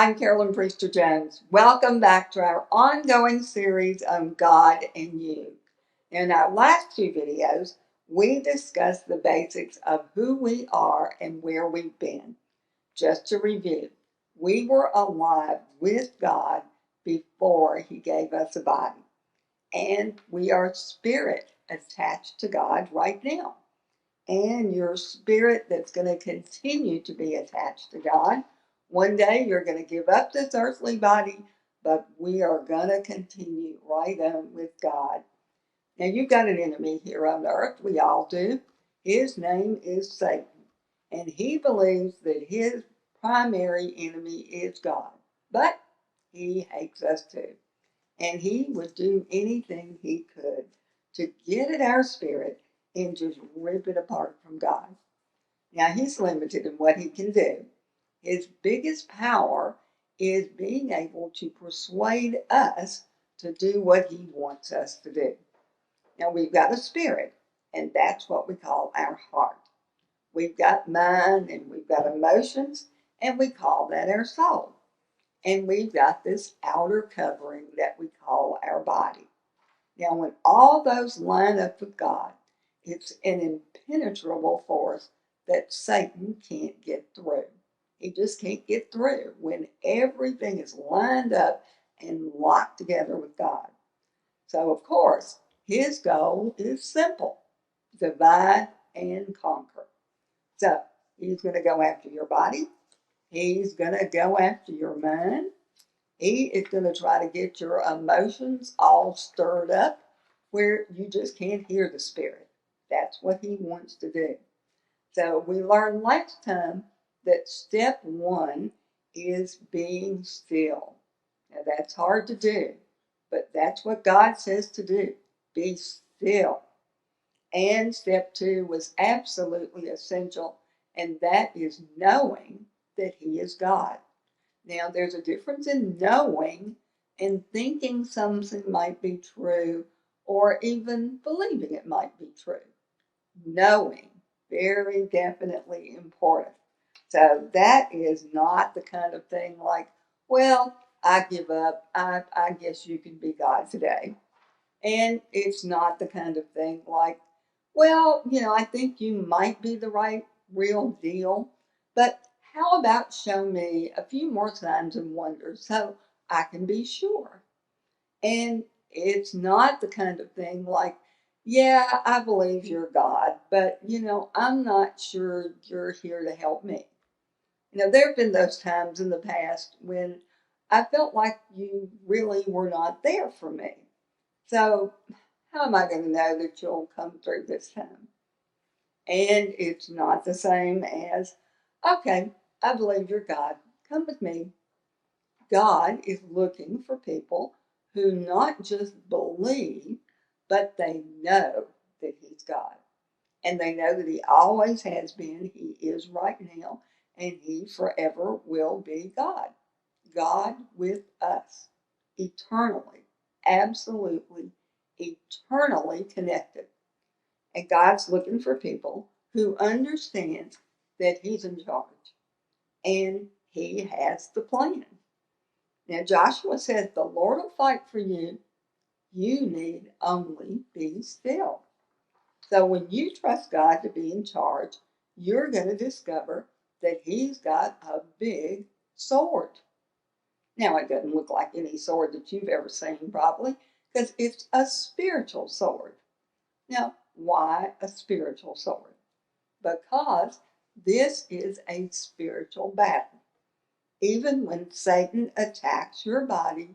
I'm Carolyn Priester Jones. Welcome back to our ongoing series on God and You. In our last two videos, we discussed the basics of who we are and where we've been. Just to review, we were alive with God before He gave us a body, and we are spirit attached to God right now. And your spirit that's going to continue to be attached to God. One day you're going to give up this earthly body, but we are going to continue right on with God. Now, you've got an enemy here on earth. We all do. His name is Satan. And he believes that his primary enemy is God. But he hates us too. And he would do anything he could to get at our spirit and just rip it apart from God. Now, he's limited in what he can do. His biggest power is being able to persuade us to do what he wants us to do. Now, we've got a spirit, and that's what we call our heart. We've got mind, and we've got emotions, and we call that our soul. And we've got this outer covering that we call our body. Now, when all those line up with God, it's an impenetrable force that Satan can't get through. He just can't get through when everything is lined up and locked together with God. So, of course, his goal is simple: divide and conquer. So, he's going to go after your body, he's going to go after your mind, he is going to try to get your emotions all stirred up where you just can't hear the Spirit. That's what he wants to do. So we learned last time that step one is being still. Now that's hard to do, but that's what God says to do. Be still. And step two was absolutely essential, and that is knowing that he is God. Now, there's a difference in knowing and thinking something might be true or even believing it might be true. Knowing, very definitely important. So that is not the kind of thing like, well, I give up. I guess you can be God today. And it's not the kind of thing like, well, I think you might be the right real deal, but how about show me a few more signs and wonders so I can be sure? And it's not the kind of thing like, yeah, I believe you're God, but I'm not sure you're here to help me. There have been those times in the past when I felt like you really were not there for me. So how am I going to know that you'll come through this time? And it's not the same as, okay, I believe you're God. Come with me. God is looking for people who not just believe, but they know that he's God. And they know that he always has been, he is right now, and he forever will be God. God with us, eternally, absolutely, eternally connected. And God's looking for people who understand that he's in charge and he has the plan. Now, Joshua says, the Lord will fight for you. You need only be still. So when you trust God to be in charge, you're going to discover that he's got a big sword. Now, it doesn't look like any sword that you've ever seen, probably, because it's a spiritual sword. Now, why a spiritual sword? Because this is a spiritual battle. Even when Satan attacks your body,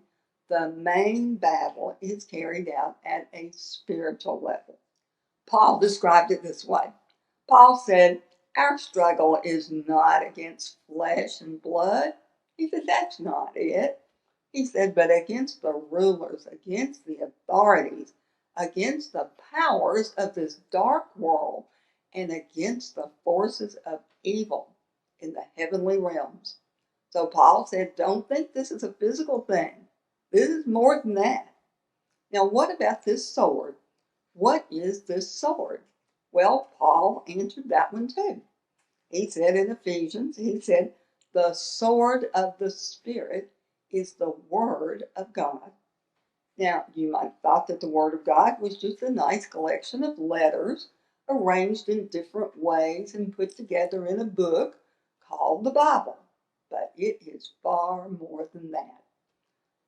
the main battle is carried out at a spiritual level. Paul described it this way. Paul said, our struggle is not against flesh and blood. He said, that's not it. He said, but against the rulers, against the authorities, against the powers of this dark world, and against the forces of evil in the heavenly realms. So Paul said, don't think this is a physical thing. This is more than that. Now, what about this sword? What is this sword? Well, Paul answered that one too. He said in Ephesians, he said, The sword of the Spirit is the Word of God. Now, you might have thought that the Word of God was just a nice collection of letters arranged in different ways and put together in a book called the Bible. But it is far more than that.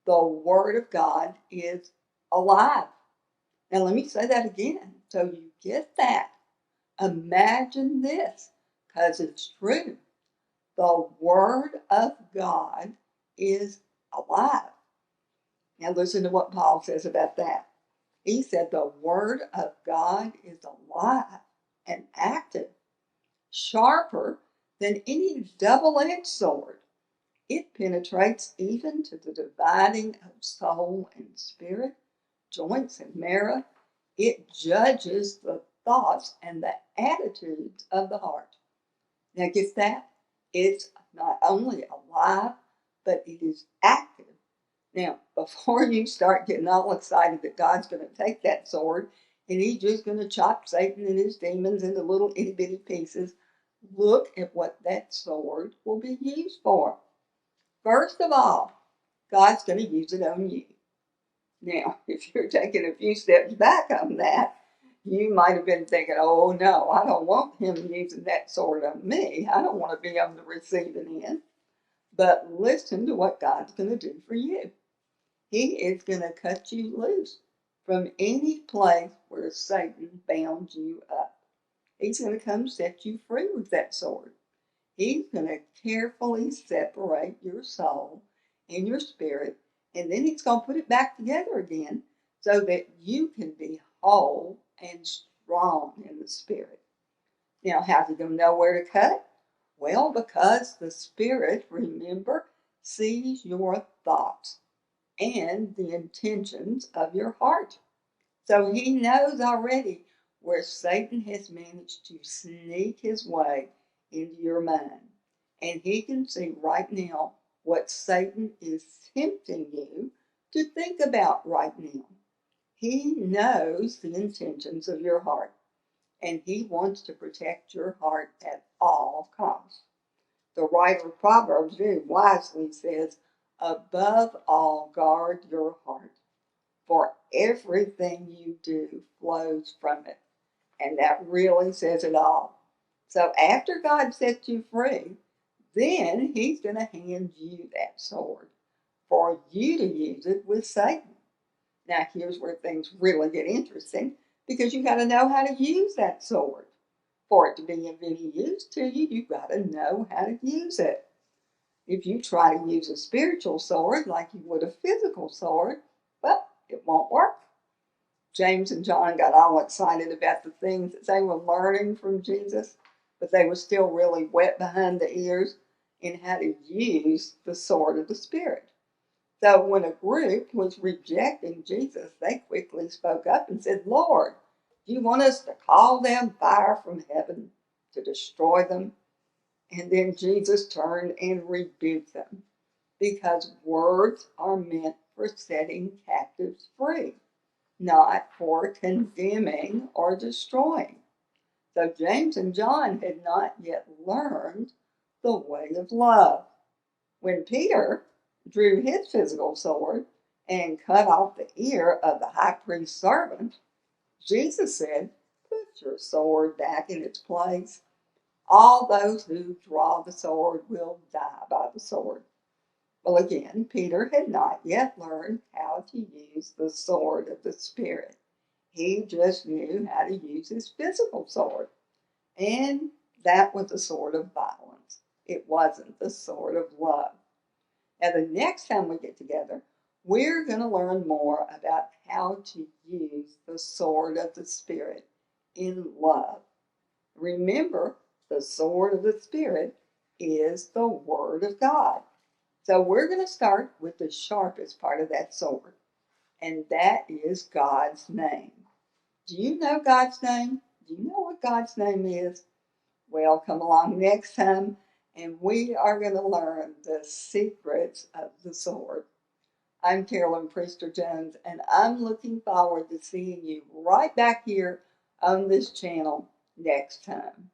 The Word of God is alive. Now, let me say that again so you get that. Imagine this, because it's true. The Word of God is alive. Now, listen to what Paul says about that. He said the Word of God is alive and active, sharper than any double edged sword. It penetrates even to the dividing of soul and spirit, joints and marrow. It judges the thoughts and the attitudes of the heart. Now, get that? It's not only alive, but it is active. Now, before you start getting all excited that God's going to take that sword and he's just going to chop Satan and his demons into little itty bitty pieces, look at what that sword will be used for. First of all, God's going to use it on you. Now, if you're taking a few steps back on that, you might have been thinking, oh no, I don't want him using that sword on me. I don't want to be on the receiving end. But listen to what God's going to do for you. He is going to cut you loose from any place where Satan bound you up. He's going to come set you free with that sword. He's going to carefully separate your soul and your spirit, and then he's going to put it back together again so that you can be whole and strong in the spirit. Now, how's he going to know where to cut? Well, because the Spirit, remember, sees your thoughts and the intentions of your heart. So he knows already where Satan has managed to sneak his way into your mind. And he can see right now what Satan is tempting you to think about right now. He knows the intentions of your heart, and he wants to protect your heart at all costs. The writer of Proverbs very wisely says, above all, guard your heart, for everything you do flows from it. And that really says it all. So after God sets you free, then he's going to hand you that sword for you to use it with Satan. Now, here's where things really get interesting, because you got to know how to use that sword. For it to be of any use to you, you've got to know how to use it. If you try to use a spiritual sword like you would a physical sword, well, it won't work. James and John got all excited about the things that they were learning from Jesus, but they were still really wet behind the ears in how to use the sword of the Spirit. So when a group was rejecting Jesus, they quickly spoke up and said, Lord, do you want us to call down fire from heaven to destroy them? And then Jesus turned and rebuked them, because words are meant for setting captives free, not for condemning or destroying. So James and John had not yet learned the way of love. When Peter drew his physical sword and cut off the ear of the high priest's servant, Jesus said, put your sword back in its place. All those who draw the sword will die by the sword. Well, again, Peter had not yet learned how to use the sword of the Spirit. He just knew how to use his physical sword. And that was the sword of violence. It wasn't the sword of love. Now, the next time we get together, we're going to learn more about how to use the sword of the Spirit in love. Remember, the sword of the Spirit is the Word of God. So we're going to start with the sharpest part of that sword, and that is God's name. Do you know God's name? Do you know what God's name is? Well, come along next time, and we are going to learn the secrets of the sword. I'm Carolyn Priester Jones, and I'm looking forward to seeing you right back here on this channel next time.